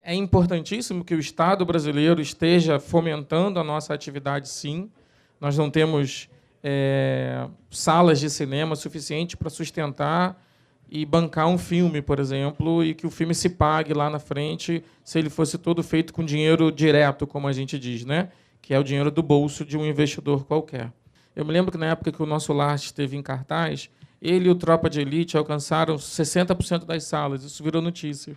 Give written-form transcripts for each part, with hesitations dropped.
É importantíssimo que o Estado brasileiro esteja fomentando a nossa atividade, sim. Nós não temos salas de cinema suficiente para sustentar e bancar um filme, por exemplo, e que o filme se pague lá na frente, se ele fosse todo feito com dinheiro direto, como a gente diz, né? Que é o dinheiro do bolso de um investidor qualquer. Eu me lembro que, na época que o Nosso Lar esteve em cartaz, ele e o Tropa de Elite alcançaram 60% das salas. Isso virou notícia.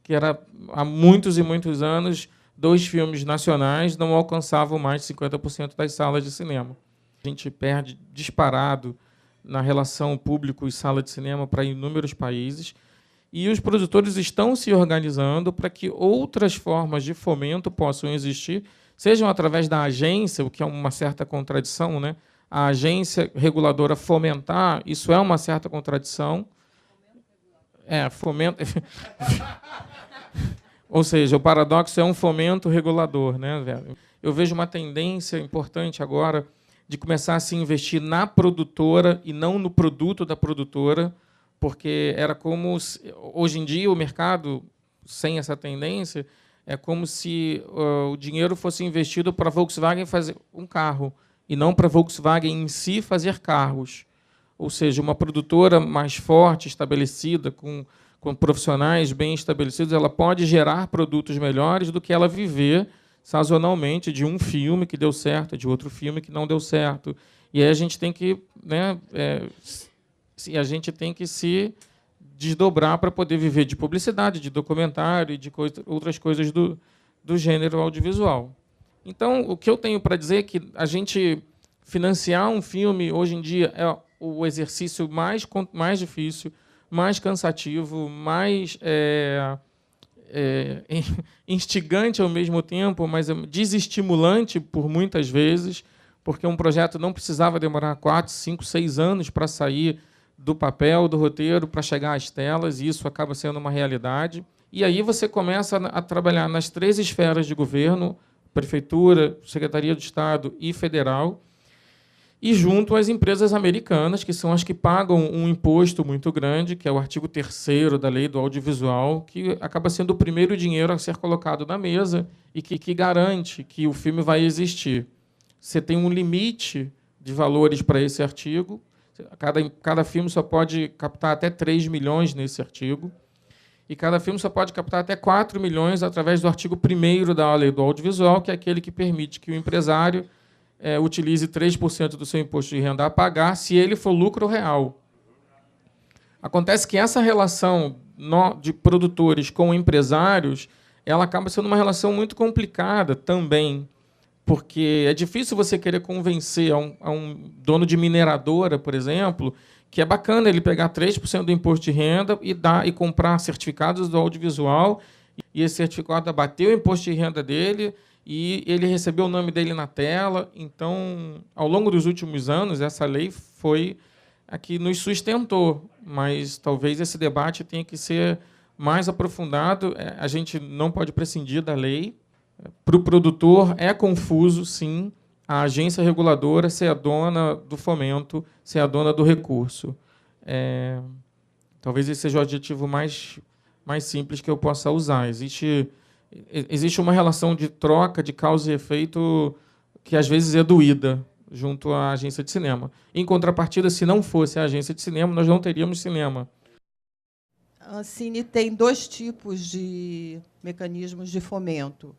Que era, há muitos e muitos anos, 2 filmes nacionais não alcançavam mais de 50% das salas de cinema. A gente perde disparado na relação público e sala de cinema para inúmeros países, e os produtores estão se organizando para que outras formas de fomento possam existir, sejam através da agência, o que é uma certa contradição, né? A agência reguladora fomentar, isso é uma certa contradição. Fomento. Ou seja, o paradoxo é um fomento regulador, né, velho? Eu vejo uma tendência importante agora de começar a se investir na produtora e não no produto da produtora, porque era como hoje em dia o mercado sem essa tendência é como se o dinheiro fosse investido para a Volkswagen fazer um carro e não para a Volkswagen em si fazer carros. Ou seja, uma produtora mais forte, estabelecida, com profissionais bem estabelecidos, ela pode gerar produtos melhores do que ela viver sazonalmente de um filme que deu certo, de outro filme que não deu certo. E aí a gente tem que, né, a gente tem que se desdobrar para poder viver de publicidade, de documentário e de outras coisas do gênero audiovisual. Então, o que eu tenho para dizer é que a gente financiar um filme, hoje em dia, é o exercício mais difícil, mais cansativo, mais instigante ao mesmo tempo, mas desestimulante por muitas vezes, porque um projeto não precisava demorar 4, 5, 6 anos para sair do papel, do roteiro, para chegar às telas, e isso acaba sendo uma realidade. E aí você começa a trabalhar nas 3 esferas de governo, prefeitura, Secretaria do Estado e federal, e junto às empresas americanas, que são as que pagam um imposto muito grande, que é o artigo 3º da Lei do Audiovisual, que acaba sendo o primeiro dinheiro a ser colocado na mesa e que garante que o filme vai existir. Você tem um limite de valores para esse artigo, cada filme só pode captar até 3 milhões nesse artigo, e cada filme só pode captar até 4 milhões através do artigo 1º da Lei do Audiovisual, que é aquele que permite que o empresário utilize 3% do seu imposto de renda a pagar se ele for lucro real. Acontece que essa relação de produtores com empresários ela acaba sendo uma relação muito complicada também, porque é difícil você querer convencer a um dono de mineradora, por exemplo, que é bacana ele pegar 3% do imposto de renda e comprar certificados do audiovisual, e esse certificado abater o imposto de renda dele, e ele recebeu o nome dele na tela. Então, ao longo dos últimos anos, essa lei foi a que nos sustentou, mas talvez esse debate tenha que ser mais aprofundado. A gente não pode prescindir da lei. Para o produtor é confuso, sim, a agência reguladora ser a dona do fomento, ser a dona do recurso. Talvez esse seja o adjetivo mais simples que eu possa usar. Existe uma relação de troca de causa e efeito que, às vezes, é doída junto à agência de cinema. Em contrapartida, se não fosse a agência de cinema, nós não teríamos cinema. A Ancine tem 2 tipos de mecanismos de fomento.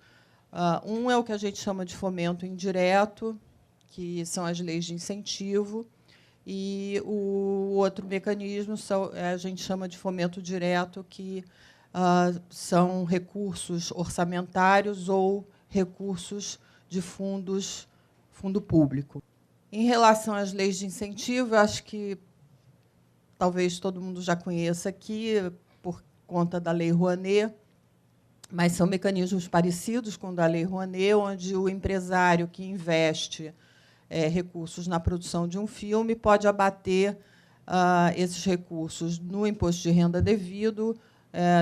Um é o que a gente chama de fomento indireto, que são as leis de incentivo, e o outro mecanismo a gente chama de fomento direto, que são recursos orçamentários ou recursos de fundo público. Em relação às leis de incentivo, acho que talvez todo mundo já conheça aqui, por conta da Lei Rouanet, mas são mecanismos parecidos com o da Lei Rouanet, onde o empresário que investe recursos na produção de um filme pode abater esses recursos no imposto de renda devido,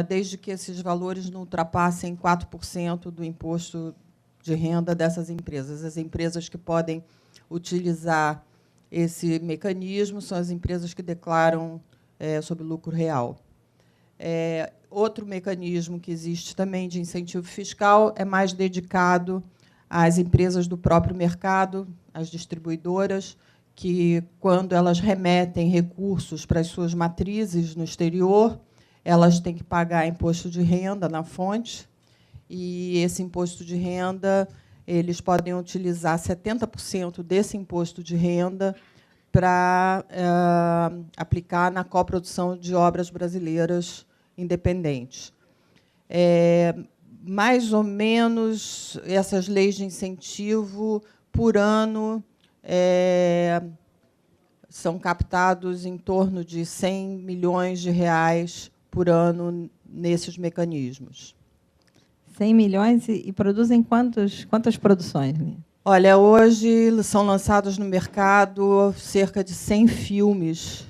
desde que esses valores não ultrapassem 4% do imposto de renda dessas empresas. As empresas que podem utilizar esse mecanismo são as empresas que declaram sobre lucro real. Outro mecanismo que existe também de incentivo fiscal é mais dedicado às empresas do próprio mercado, às distribuidoras, que, quando elas remetem recursos para as suas matrizes no exterior, elas têm que pagar imposto de renda na fonte, e esse imposto de renda, eles podem utilizar 70% desse imposto de renda para aplicar na coprodução de obras brasileiras independentes. Mais ou menos, essas leis de incentivo, por ano, são captados em torno de 100 milhões de reais por ano nesses mecanismos. 100 milhões e produzem quantas produções? Olha, hoje são lançados no mercado cerca de 100 filmes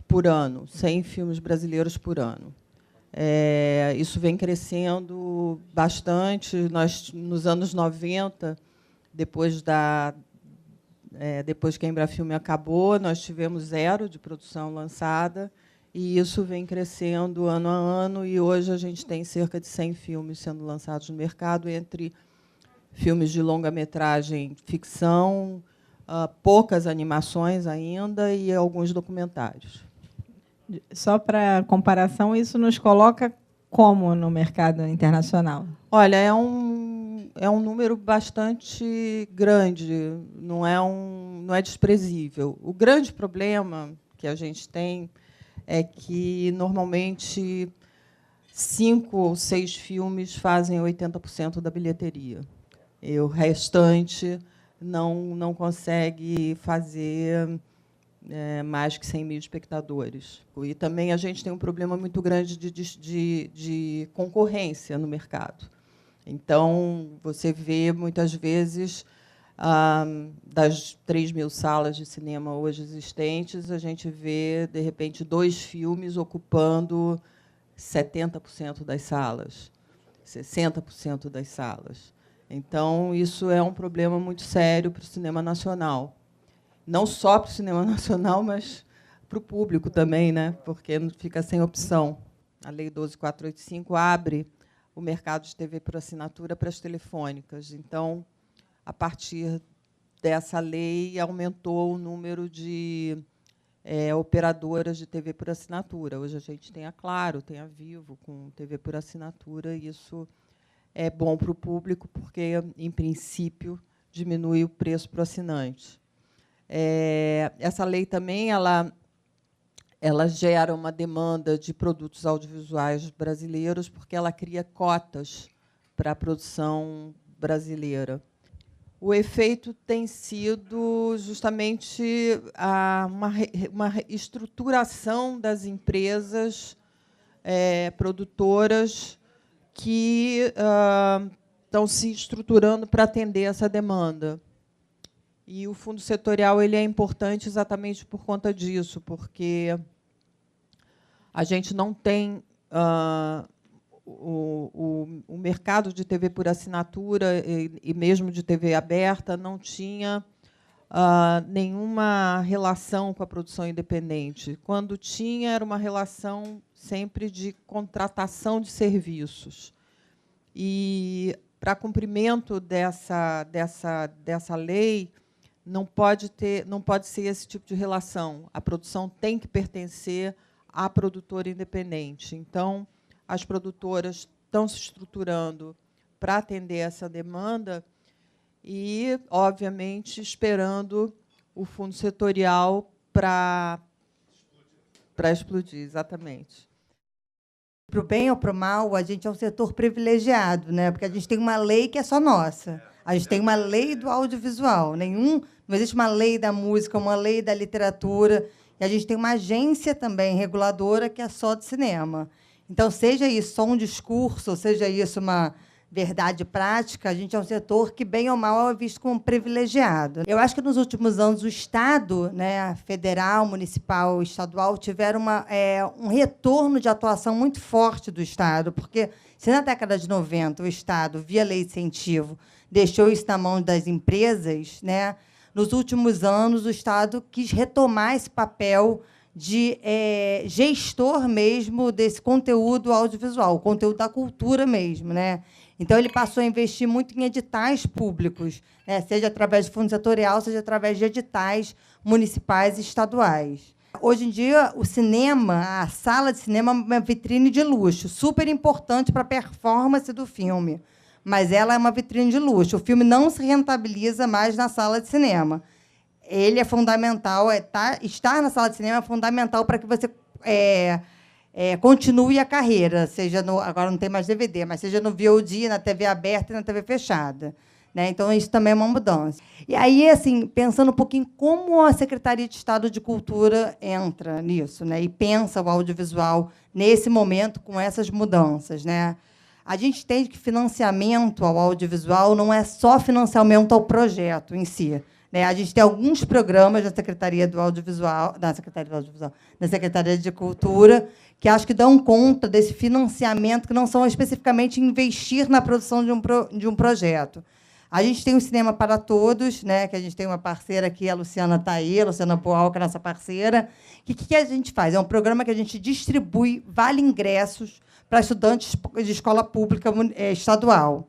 por ano, 100 filmes brasileiros por ano. Isso vem crescendo bastante. Nós, nos anos 90, depois que a Embrafilme acabou, nós tivemos 0 de produção lançada, e isso vem crescendo ano a ano, e hoje a gente tem cerca de 100 filmes sendo lançados no mercado, entre filmes de longa-metragem ficção, poucas animações ainda e alguns documentários. Só para comparação, isso nos coloca como no mercado internacional? Olha, é um número bastante grande, não é desprezível. O grande problema que a gente tem é que, normalmente, 5 ou 6 filmes fazem 80% da bilheteria. E o restante não consegue fazer mais que 100 mil espectadores. E também a gente tem um problema muito grande de concorrência no mercado. Então, você vê, muitas vezes, das 3 mil salas de cinema hoje existentes, a gente vê, de repente, 2 filmes ocupando 70% das salas, 60% das salas. Então, isso é um problema muito sério para o cinema nacional. Não só para o cinema nacional, mas para o público também, né? Porque fica sem opção. A Lei 12.485 abre o mercado de TV por assinatura para as telefônicas. Então, a partir dessa lei, aumentou o número de operadoras de TV por assinatura. Hoje a gente tem a Claro, tem a Vivo com TV por assinatura, e isso é bom para o público, porque, em princípio, diminui o preço para o assinante. Essa lei também ela gera uma demanda de produtos audiovisuais brasileiros, porque ela cria cotas para a produção brasileira. O efeito tem sido justamente uma estruturação das empresas produtoras que estão se estruturando para atender essa demanda. E o fundo setorial ele é importante exatamente por conta disso, porque a gente não tem o mercado de TV por assinatura e mesmo de TV aberta não tinha nenhuma relação com a produção independente. Quando tinha, era uma relação sempre de contratação de serviços. E, para cumprimento dessa lei, não pode ser esse tipo de relação. A produção tem que pertencer à produtora independente. Então, as produtoras estão se estruturando para atender essa demanda e, obviamente, esperando o fundo setorial para explodir, exatamente. Para o bem ou para o mal, a gente é um setor privilegiado, né? Porque a gente tem uma lei que é só nossa. A gente tem uma lei do audiovisual. Não existe uma lei da música, uma lei da literatura. E a gente tem uma agência também reguladora que é só de cinema. Então, seja isso só um discurso, seja isso uma verdade prática, a gente é um setor que, bem ou mal, é visto como privilegiado. Eu acho que, nos últimos anos, o Estado, né, federal, municipal, estadual, tiveram um retorno de atuação muito forte do Estado, porque, se na década de 90 o Estado, via lei de incentivo, deixou isso na mão das empresas, né, nos últimos anos o Estado quis retomar esse papel de gestor mesmo desse conteúdo audiovisual, o conteúdo da cultura mesmo, né? Então, ele passou a investir muito em editais públicos, né? Seja através de fundo setorial, seja através de editais municipais e estaduais. Hoje em dia, o cinema, a sala de cinema, é uma vitrine de luxo, super importante para a performance do filme, mas ela é uma vitrine de luxo. O filme não se rentabiliza mais na sala de cinema. Ele é fundamental, estar na sala de cinema é fundamental para que você continue a carreira, seja agora não tem mais DVD, mas seja no VOD, na TV aberta e na TV fechada. Né? Então, isso também é uma mudança. E aí, assim, pensando um pouquinho como a Secretaria de Estado de Cultura entra nisso, né? E pensa o audiovisual nesse momento com essas mudanças. Né? A gente entende que financiamento ao audiovisual não é só financiamento ao projeto em si. Né? A gente tem alguns programas da Secretaria do Audiovisual, da Secretaria de Cultura, que acho que dão conta desse financiamento, que não são especificamente investir na produção de um projeto. A gente tem o Cinema para Todos, né, que a gente tem uma parceira aqui, a Luciana está aí, a Luciana Poal, que é a nossa parceira. O que a gente faz? É um programa que a gente distribui vale-ingressos para estudantes de escola pública estadual.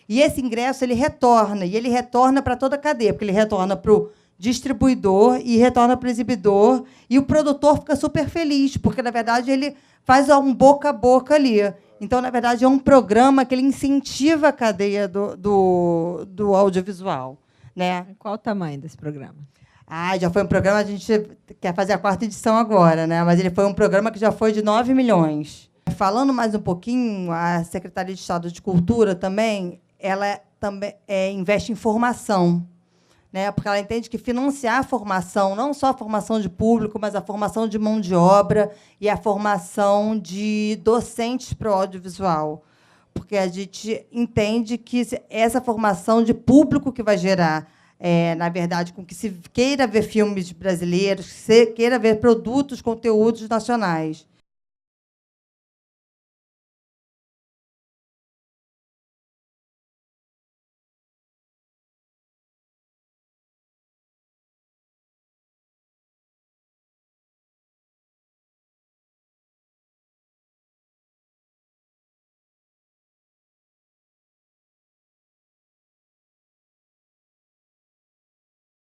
E esse ingresso ele retorna para toda a cadeia, porque ele retorna para o distribuidor e retorna para o exibidor, e o produtor fica super feliz, porque, na verdade, ele faz um boca a boca ali. Então, na verdade, é um programa que ele incentiva a cadeia do audiovisual. Né? Qual o tamanho desse programa? Já foi um programa, a gente quer fazer a 4ª edição agora, né? Mas ele foi um programa que já foi de 9 milhões. Falando mais um pouquinho, a Secretaria de Estado de Cultura também, ela também investe em formação. Né? Porque ela entende que financiar a formação, não só a formação de público, mas a formação de mão de obra e a formação de docentes para o audiovisual. Porque a gente entende que essa formação de público que vai gerar, na verdade, com que se queira ver filmes brasileiros, que se queira ver produtos, conteúdos nacionais.